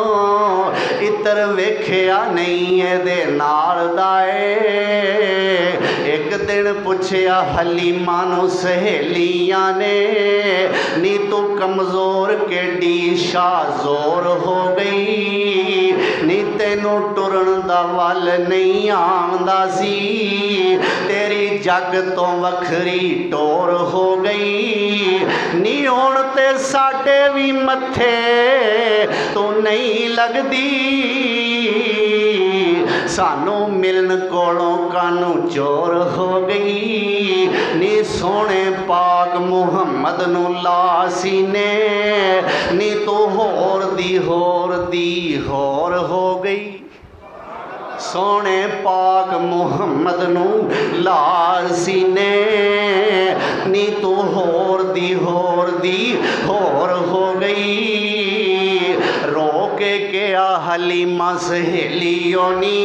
इतर वेखिया नहीं एदे नाल दा ए। एक दिन पुछया हलीमा नूं सहेलियां ने, नी तू कमज़ोर केडी शाज़ोर हो गई, नी तैनूं टुरन दा वल नहीं आंदा सी, तेरी जग तो वखरी टोर हो गई, नी हुण ते साडे भी मत्थे तू नहीं लगदी, सानू मिलन कोलों कानू चोर हो गई, नी सोने पाक मुहम्मद नू ला सीने, नी तू होर दी होर हो गई। सोने पाक मुहम्मद नू ला सीने, नी तू होर दी होर हो गई। रो के क्या हलीमा सहेलियों नी,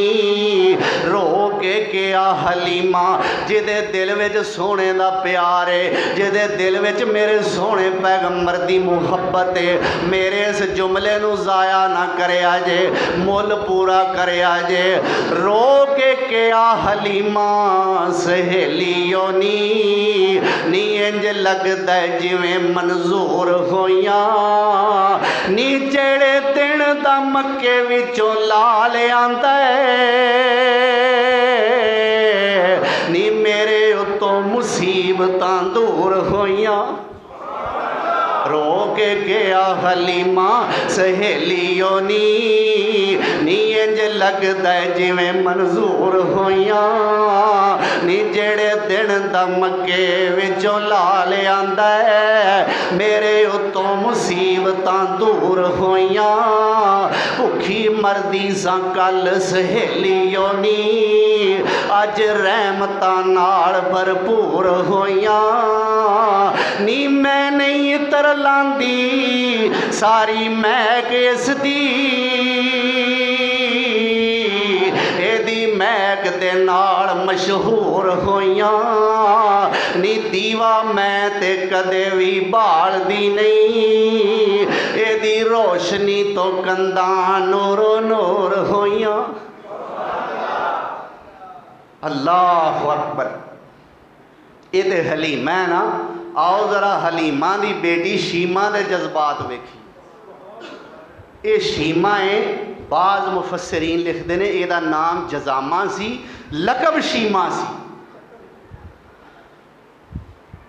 रो के क्या हलीमा, जिदे दिल विच सोने दा प्यार है, जिदे दिल विच मेरे सोने पैगंबर दी मुहब्बत है, मेरे इस जुमले नू ज़ाया ना करया जे, मुल पूरा करया जे। रो के क्या हलीमा सहेलियों नी इंज लगदा जिवें मंजूर होइया, नी जेड़े दिन दा मक्के विचों लाल आंदा नी मेरे उत्तों मुसीबतां दूर होइया। रो के के गया हलीमा सहेलियों नी इंज लगदा जिवें मंजूर होइयां नी जेड़े दिन दा मक्के विचों ला लियांदा है मेरे उत्तों मुसीबतां दूर होइयां भुखी मरदी सां कल सहेलियों नी अज रहमतां नाल भरपूर होइयां नी मैं नहीं तरलांदी सारी महक इसदी एदी महक दे नाल मशहूर होइयां नी दीवा मैं ते कदे भी बालदी नहीं एदी रोशनी तो कंधां नूरो नूर होइयां। अल्लाह अकबर। ये तो हलीमा है ना। आओ जरा हलीमा की बेटी शीमा के जज्बात वेखी। ये शीमा है बाज़ मुफस्सरीन लिखते हैं इसका नाम जजामा सी लकब शीमा सी।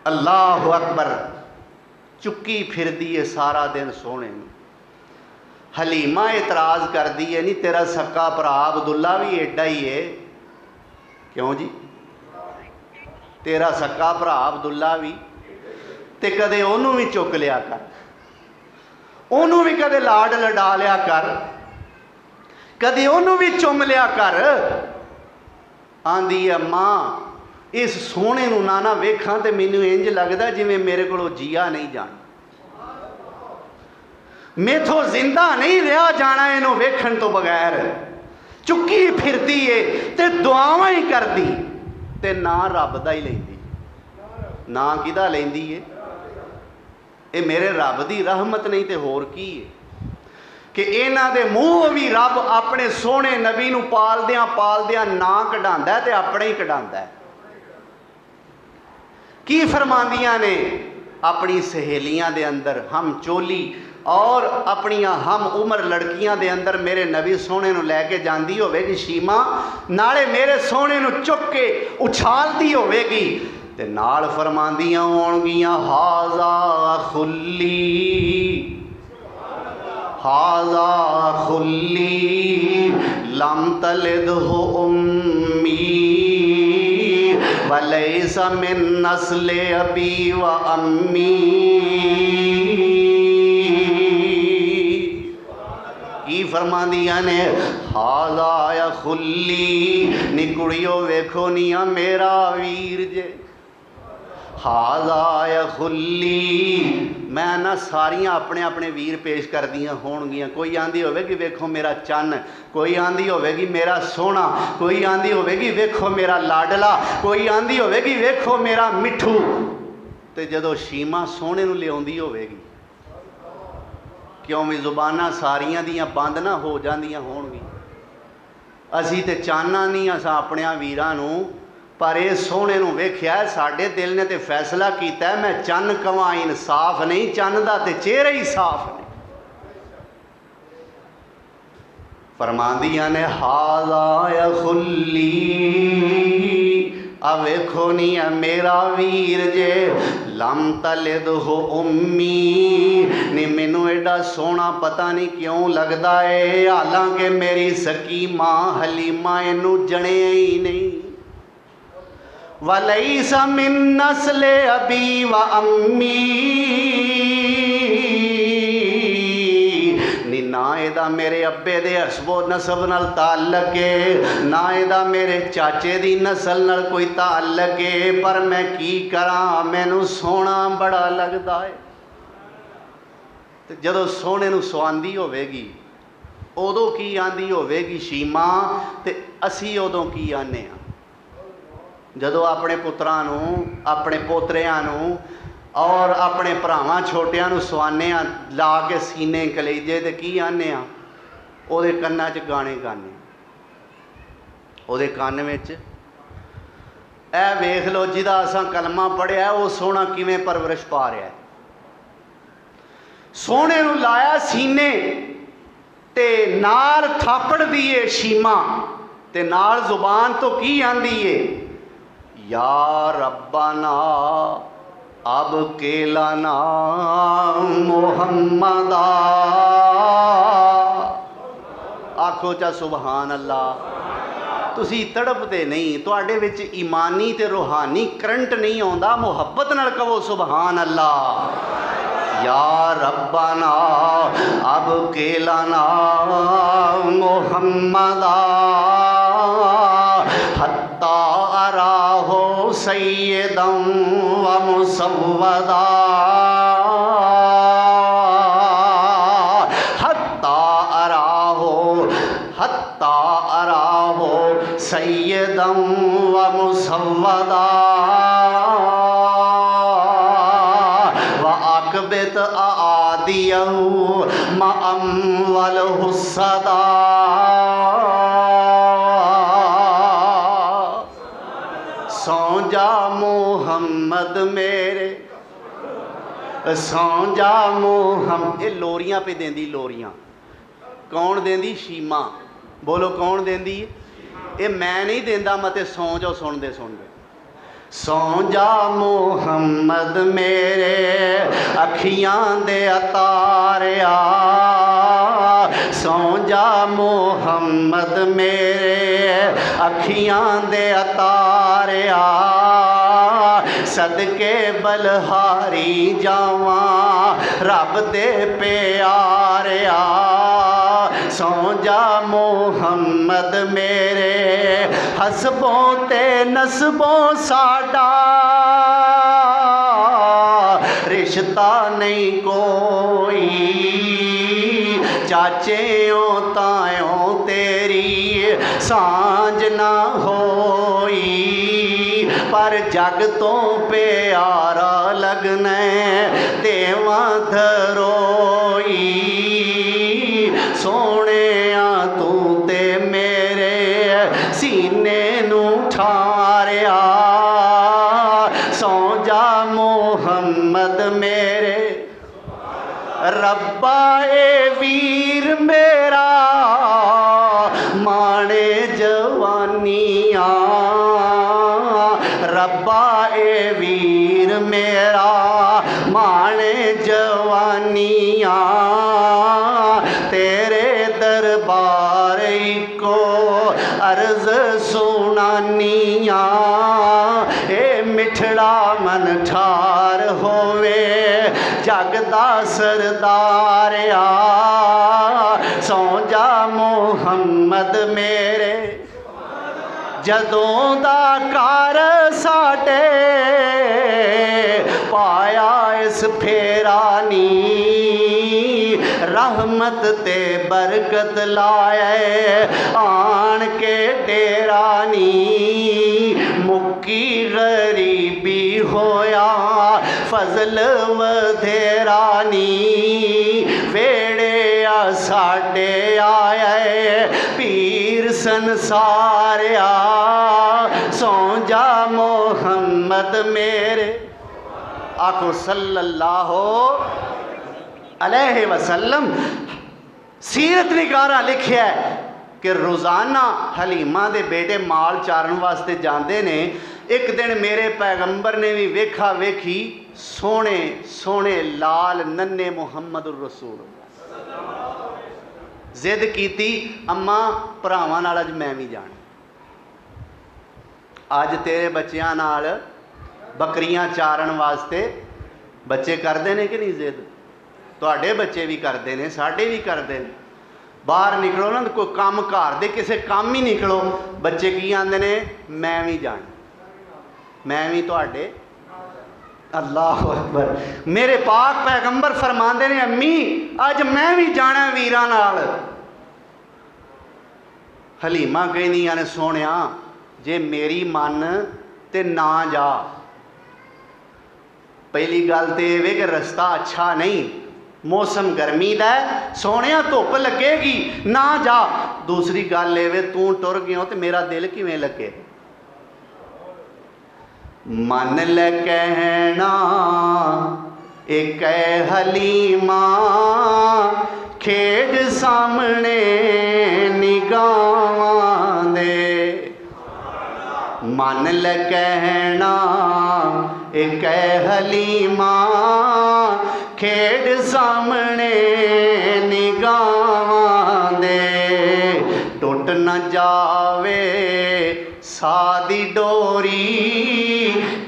अल्लाह अकबर। चुक्की फिरदी है सारा दिन सोने में। हलीमा इतराज़ करती है नहीं तेरा सक्का भरा अब्दुल्ला भी एडा ही है। क्यों जी? तेरा सक्का भरा अब्दुल्ला भी ते कदे ओनू भी चुक लिया कर ओनू भी कदे लाड लडा लिया कर कदे ओनू भी चुम लिया कर। आंदी अम्मा इस सोहने नू ना वेखां ते मैनू इंज लगदा जिवें मेरे कोलों जिया नहीं जाना मेथों जिंदा नहीं रहा जाना इनू वेखण तो बगैर। चुक्की फिरदी है ते दुआवां ही करदी ते ना रब दा ही लैंदी ना किहदा लैंदी है। ये मेरे रब दी रहमत नहीं ते होर की है कि इन्हां दे मूँह भी रब अपने सोहने नबी नूं पालदियां ना कढांदा ते अपने ही कढांदा है। की फरमांदियां ने अपनी सहेलियां दे अंदर हम चोली और अपनिया हम उम्र लड़कियां दे अंदर मेरे नबी सोहने नूं लैके जांदी होवेगी शीमा नाले मेरे सोहने नूं चुक के उछालदी होवेगी ते नाल फरमांदियां होणगियां हाज़ा खुल्ली लम तलिद हो उम्मी वलैसा मिन नस्ले अबी व अम्मी। की फरमांदियां ने हाज़ा या खुल्ली नी कुड़ियो वेखो निया मेरा वीर जे हाज़ा या खुल्ली। मैं ना सारियां अपने अपने वीर पेश कर दियां होणगियां। कोई आंदी होवेगी वेखो मेरा चन्न कोई आंदी होवेगी मेरा सोहना कोई आंदी होवेगी वेखो मेरा लाडला कोई आंदी होवेगी वेखो मेरा मिठू। ते जदों शीमा सोहने नूं लिआउंदी होवेगी क्यों भी जुबाना सारियां दियां बंद ना हो जांदियां होणगी। असी ते चाहना नहीं असां अपने वीरां नूं पर ये सोहने नूं वेख्या साडे दिल ने ते फैसला कीता है मैं चन्न कवां इंसाफ नहीं चन्न दा ते चेहरा ही साफ नहीं। फरमांदियां ने हाज़ा या खुल्ली आ वेखो नी है मेरा वीर जे लम तलिद हो उम्मी नी मैनू एडा सोहना पता नहीं क्यों लगता है हालांकि मेरी सकी माँ हलीमा इनू जणिया ही नहीं। वलैसा मिन नस्ले अबी व अम्मी नी ना एदा मेरे अब्बे दे हसबो नसब नाल ताल्लक है ना एदा मेरे चाचे दी नस्ल नाल कोई ताल्लक है पर मैं की करां मैनू सोहना बड़ा लगदा है। ते जदों सोहने नूं सवांदी होवेगी उदों की आंदी होवेगी शीमा ते असी उदों की आने आ जदों अपने पुत्रां नूं अपने पोतरियां नूं और अपने भरावां छोटियां नूं सवाने आ ला के सीने कलेजे ते की आने आ उहदे कन्नां च गाने गाने उहदे कन्न विच ऐ वेख लो जिहदा असां कलमा पढ़िया वो सोहना किवें परवरिश पा रहा है। सोहने नूं लाया सीने ते नाल थापड़ दी है शीमा ते नाल जुबान तो की आंदी है या रब्बाना अब केला नाम मुहम्मदा। आखो चा सुबहान अल्लाह। तुसी तड़पते नहीं, तुहाडे विच ईमानी ते रूहानी करंट नहीं आउंदा, मुहब्बत नाल कहो सुबहान अल्लाह। या रब्बना अब केला नाम मुहम्मदा हत्ता अराहो सय्यदम व मुसव्वदा। हत्ता अराहो सय्यदम व मुसव्वदा व अकबत आदियहु मअम वल हुस्सदा। सौ जा मोहम्मद मेरे, सौ जा मोहम्मद। ये लोरियां पे देंदी, लोरियां कौन देंदी? शीमा। बोलो कौन देंदी? ये मैं नहीं देंदा, मते सौ जाओ सुनदे सुनदे। सौ जा मोहम्मद मेरे अखियां दे अतारिया, सौ जा मोहम्मद मेरे अखियां दे अतारिया, सदके बलहारी जावा रब दे प्यारिया। सौ जा मोहम्मद मेरे हसबों ते नसबों साडा रिश्ता नहीं कोई, चाचेओं तायों तेरी सांझ ना होई, पर जग तो प्यारा लगना देवा धरोई। सोने तू ते मेरे सीने नू ठारिया, सौ जा मोहम्मद मेरे रब्बा ए वीर मेरा माणे जवानियां, रब्बा ए वीर मेरा माणे जवानियां, तेरे दरबार को अर्ज सुनानिया। ए मिठड़ा मन ठार होवे जगदा सरदारिया, सौ जा मोहम्मद मेरे जदों दा कार साडे पाया इस फेरानी, रहमत ते बरकत लाए आन के डेरानी। मुक्की गरीबी होया फजल वधेरानी, वेड़े साडे आए पीर संसारिया, सौ जा मोहम्मद मेरे। आखो सल्लल्लाहु अलैहि वसल्लम। सीरत निगारा लिखिया कि रोज़ाना हलीमा दे बेटे माल चारन वास्ते जाते ने। एक दिन मेरे पैगंबर ने भी वेखा वेखी सोने सोने लाल नन्हे मुहम्मद रसूल जिद की, अम्मा भरावां नाल अज मैं भी जाना। अज तेरे बच्चियां नाल बकरियां चारन वास्ते बच्चे करते हैं कि नहीं जिद? तुहाडे बच्चे भी करते हैं, साडे भी करते हैं। बाहर निकलो ना, कोई काम घर दे किसी काम ही निकलो, बच्चे की आंदे ने मैं भी जाना, मैं भी तुहाडे। अल्लाह अकबर। मेरे पाक पैगंबर फरमाते ने अम्मी अज मैं भी जाना वीरां नाल। हलीमा कहंदियां ने सोहणिया जे मेरी मन ते ना जा। पहली गल तो यह कि रस्ता अच्छा नहीं, मौसम गर्मी का है, सोहणिया धुप लगेगी ना जा। दूसरी गल ये तू टुर गया तो मेरा दिल किवें लगे। मन ले कहना एक हलीमा खेड सामने निगाहां दे। मन ले कहना एक हलीमा खेड़ सामने निगाहां दे टुट न जावे सादी डोरी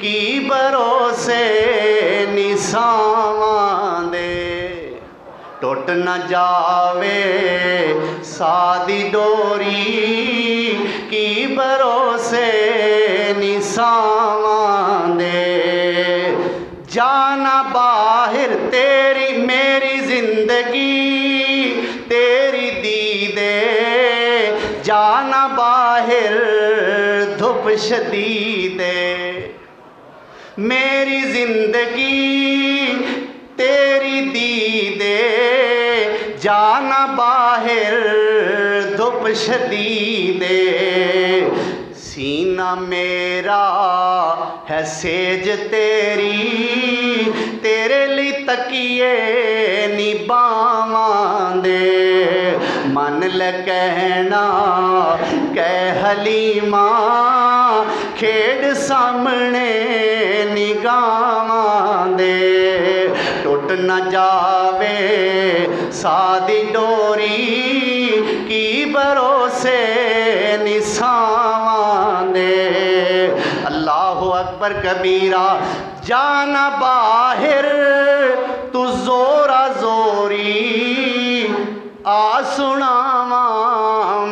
की भरोसे निसावां दे टुट न जावे सादी डोरी की भरोसे निसावां दे जाना बाहर तेरी मेरी जिंदगी तेरी दीदे जाना बाहर धुप शदीदे मेरी जिंदगी तेरी दीदे जाना बाहर धुप शदीदे सीना मेरा है सेज तेरी तेरे लिए तकिए निभावां दे मन ले कहना कह हलीमा खेड़ सामने निगाहां दे टुट न जावे सादी डोरी की भरोसे निसावां दे अल्लाहु अकबर कबीरा जाना बाहर तू जोरा जोरी आ सुनावा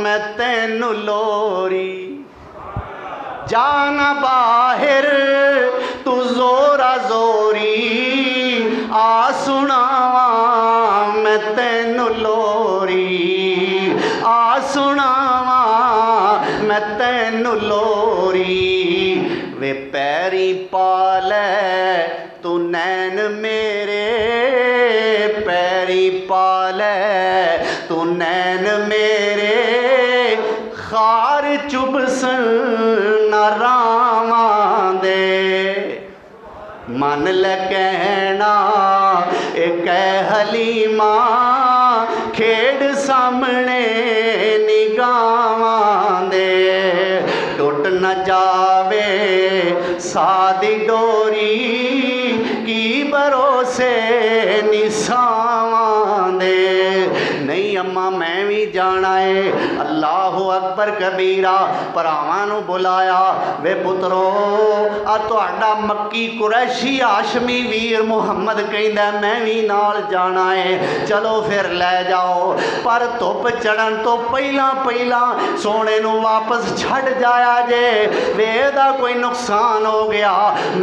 मैं तैनू लोरी जाना बाहर तू जोरा जोरी आ सुनावा मैं तैनू लोरी आ सुनावा मैं तैनू लोरी वे पैरी पाले तू नैन मेरे पैरी पाले तू नैन मेरे खार चुभसन न रावां दे मन ले कहना एक हलीमा खेड़ सामने निगाहां दे टुट न जावे सादी डोरी की भरोसे निसावां दे नहीं अम्मा मैं भी जाना है अल्लाह अकबर कबीरा भरावां नूं बुलाया वे पुत्रो आ तुहाडा मक्की कुरैशी हाशमी वीर मुहम्मद कहंदा मैं भी नाल जाना है चलो फिर ले जाओ पर धुप चढ़न तो पहला पहला सोने नूं वापस छड़ जाया जे वे दा कोई नुकसान हो गया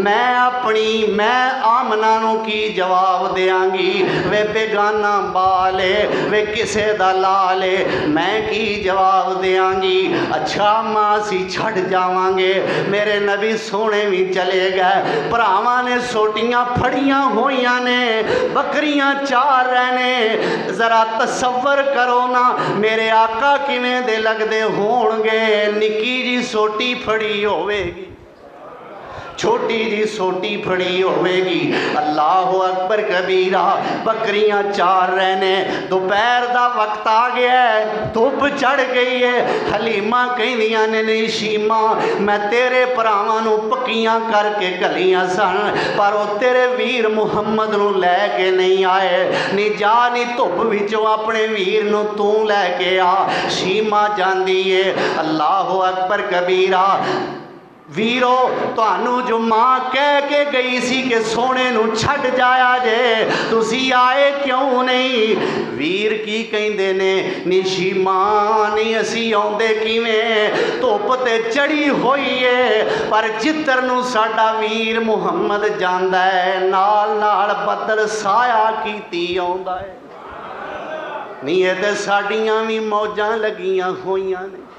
मैं आमना नूं की जवाब देंगी वे बेगाना बाले वे किसे दा लाले मैं की जवाब देंगी अच्छा मां असी छड़ जावांगे मेरे नबी सोने भी चले गए भरावां ने सोटियां फड़ियां होइयां ने बकरियां चार रहने जरा तसव्वर करो ना मेरे आका किवें दे लगदे होणगे निक्की जी सोटी फड़ी होवेगी छोटी जी सोटी फड़ी होवेगी अल्लाह अकबर कबीरा बकरियां चार रहने दोपहर का वक्त आ गया है धुप चढ़ गई है हलीमा कहदियां ने नहीं शीमा मैं तेरे भरावां नूं पक्कियां करके घलियां सन पर वो तेरे वीर मुहम्मद नूं लैके नहीं आए नी जा नी धुप विचों अपने वीर नूं तू लैके आ शीमा जांदी है अल्लाह अकबर कबीरा वीरो तुहानू जो मां कह के गई सी कि सोने नू छड़ जाया जे तुसी आए क्यों नहीं वीर की कहंदे ने निशी मां नहीं असी आउंदे किवें धुप ते चढ़ी होई है पर जिधर नू साडा वीर मुहम्मद जांदा है नाल नाल बदल साया कीती आउंदा है नहीं ये ते साडियां भी मौजां लगियां होइयां ने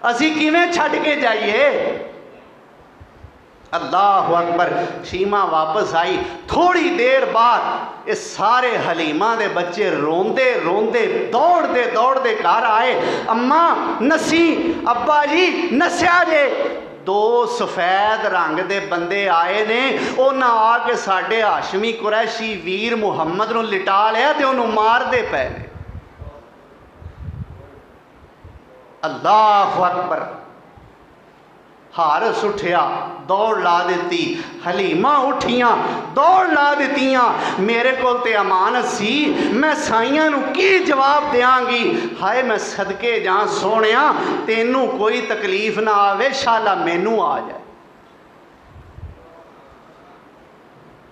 असी किवें छड़ के जाइए अल्लाह अकबर शीमा वापस आई थोड़ी देर बाद ये सारे हलीमा दे बच्चे रोंदे रोंदे दौड़ते दौड़ते घर आए अम्मा नसी अब्बा जी नस्या जे दो सफेद रंग दे बंदे आए ने उन्हें आके साडे हाशमी कुरैशी वीर मुहम्मद नूं लिटा लिया ते उन्होंने मारदे पे ने अल्लाह अकबर हारस उठिया, दौड़ ला दी, हलीमा उठियां, दौड़ ला दित्तियां। मेरे कोल ते अमानत सी, मैं साइयां नूं की जवाब देंगी। हाय मैं सदके जा सोहणिया, तेनू कोई तकलीफ ना आवे, शाला मैनू आ जाए।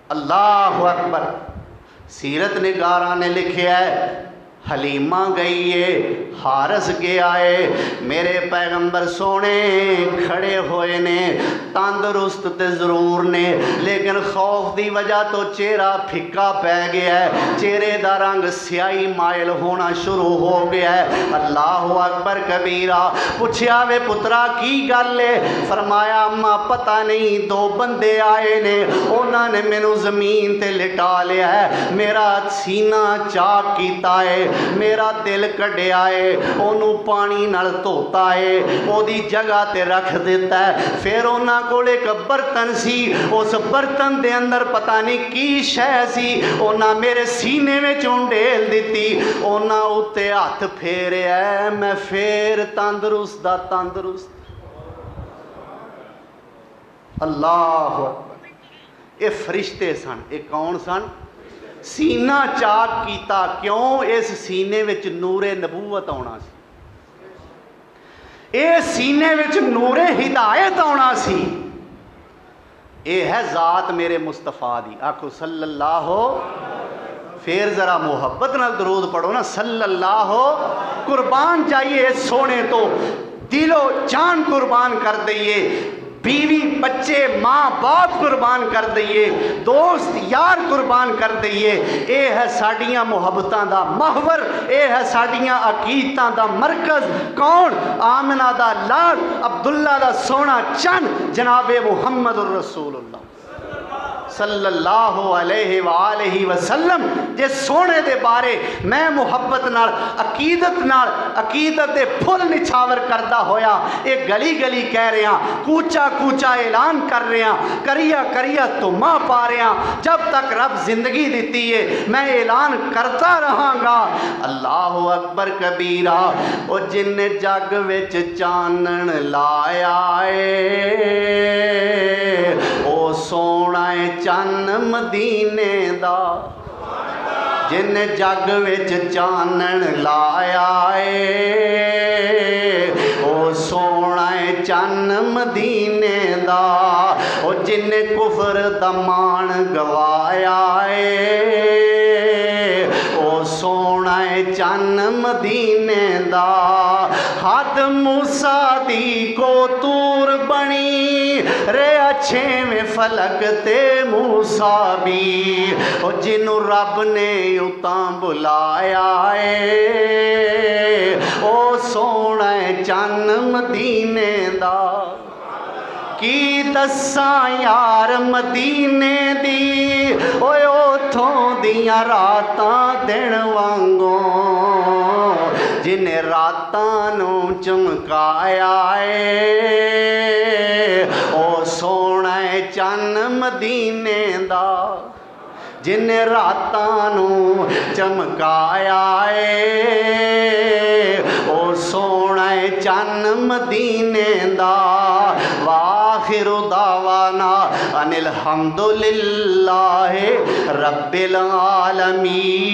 अल्लाह अकबर। सीरत निगारा ने लिखा है, हलीमा गई है, हारस गया है, मेरे पैगंबर सोने खड़े होए ने, तंदुरुस्त ते जरूर ने, लेकिन खौफ की वजह तो चेहरा फिक्का पै गया है, चेहरे का रंग स्याही मायल होना शुरू हो गया है। अल्लाह अकबर कबीरा। पूछया वे पुत्रा की गल है? फरमाया अम्मा पता नहीं, दो बंदे आए ने, उन्होंने मैनू जमीन ते लिटा लिया है, मेरा सीना चाक किया है, मेरा दिल कढ़िया है, ओनू पानी नाल धोता है, ओदी जगह ते रख दिता है। फिर उन्हां कोल एक बर्तन सी, उस बर्तन दे अंदर पता नहीं की शै सी, उन्हां मेरे सीने में उंडेल दिती, उन्हां उत्ते हथ फेरिया, मैं फिर तंदुरुस्त दा तंदुरुस्त। अल्लाह अकबर। ये फरिश्ते सन। ये कौन सन? सीना चाक किया। क्यों? इस सीने विच नूरे नबूवत आना सी, ये सीने विच नूरे हिदायत आना सी। ये है ज़ात मेरे मुस्तफा दी। आखो सल्लल्लाहु। फिर ज़रा मुहब्बत नाल दरूद पढ़ो ना, सल्लल्लाहु। कुर्बान जाइए इस सोने तो, दिलो जान कुर्बान कर दईए, बीवी बच्चे माँ बाप कुर्बान कर दईए, दोस्त यार कुर्बान कर दईए। ये है साड़ियाँ मुहब्बतां दा महवर, ये है साड़ियाँ अकीदतां दा मरकज़। कौन? आमना दा लाल, अब्दुल्ला दा सोना चंद, जनाबे मुहम्मद रसूलुल्लाह सल्लल्लाहु अलैहि वसल्लम। जे सोने दे बारे मैं मुहब्बत नाल, अकीदत दे फुल निछावर करदा होया ये गली गली कह रहा, कूचा कूचा ऐलान कर रहा, करिया करिया तुमा पा रहा, जब तक रब जिंदगी दी है मैं ऐलान करता रहांगा। अल्लाहु अकबर कबीरा। और जिन्ने जग विच चानन लाया है, ओ सोना चन्न मदीने दा, जिन्ने जग विच चानन लाया है, ओ सोना चन्न मदीने दा, ओ जिन्ने कुफर दा मान गवाया है, ओ सोना चन्न मदीने दा। हद मूसा दी को तूर बनी रे, छेवें फलक ते मूसा भी, ओ जिन्नू रब ने उतां बुलाया है, ओ सोना चन्न मदीने दा। की दसा यार मदीने दी, ओए उथों दियां रातां दिन वांगों, जिन्हें रातां नू चमकाया है, ओ सोना चन्न मदीने दा, जिन्हें रातां नू चमकाया है, ओ सोना चन्न मदीने दा। वाखिरु दावाना अनिल हम्दुलिल्लाहि रब्बिल आलमीन।